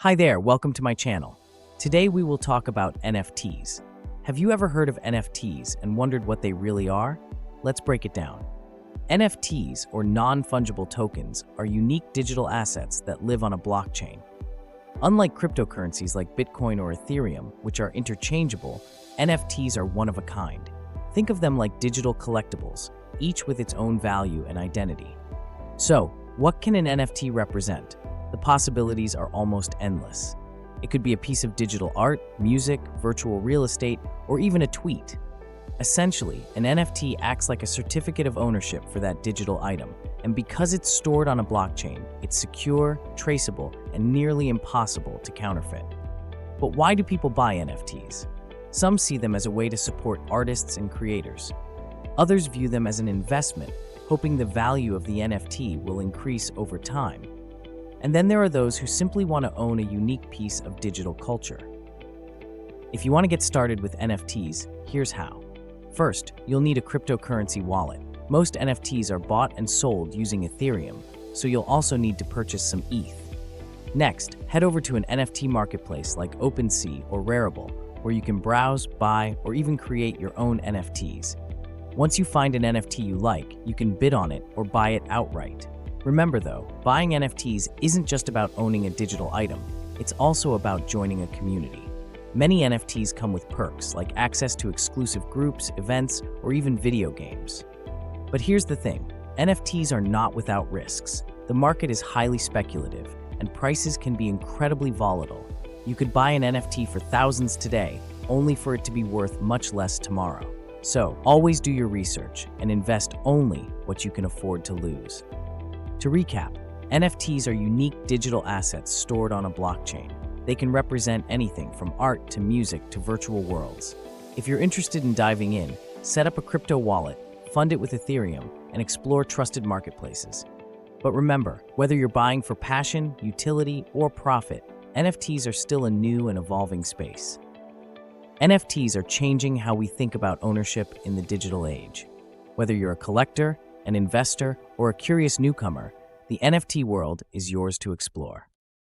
Hi there, welcome to my channel. Today we will talk about NFTs. Have you ever heard of NFTs and wondered what they really are? Let's break it down. NFTs, or non-fungible tokens, are unique digital assets that live on a blockchain. Unlike cryptocurrencies like Bitcoin or Ethereum, which are interchangeable, NFTs are one of a kind. Think of them like digital collectibles, each with its own value and identity. So, what can an NFT represent? The possibilities are almost endless. It could be a piece of digital art, music, virtual real estate, or even a tweet. Essentially, an NFT acts like a certificate of ownership for that digital item, and because it's stored on a blockchain, it's secure, traceable, and nearly impossible to counterfeit. But why do people buy NFTs? Some see them as a way to support artists and creators. Others view them as an investment, hoping the value of the NFT will increase over time. And then there are those who simply want to own a unique piece of digital culture. If you want to get started with NFTs, here's how. First, you'll need a cryptocurrency wallet. Most NFTs are bought and sold using Ethereum, so you'll also need to purchase some ETH. Next, head over to an NFT marketplace like OpenSea or Rarible, where you can browse, buy, or even create your own NFTs. Once you find an NFT you like, you can bid on it or buy it outright. Remember though, buying NFTs isn't just about owning a digital item, it's also about joining a community. Many NFTs come with perks like access to exclusive groups, events, or even video games. But here's the thing, NFTs are not without risks. The market is highly speculative, and prices can be incredibly volatile. You could buy an NFT for thousands today, only for it to be worth much less tomorrow. So, always do your research and invest only what you can afford to lose. To recap, NFTs are unique digital assets stored on a blockchain. They can represent anything from art to music to virtual worlds. If you're interested in diving in, set up a crypto wallet, fund it with Ethereum, and explore trusted marketplaces. But remember, whether you're buying for passion, utility, or profit, NFTs are still a new and evolving space. NFTs are changing how we think about ownership in the digital age. Whether you're a collector, an investor, or a curious newcomer, the NFT world is yours to explore.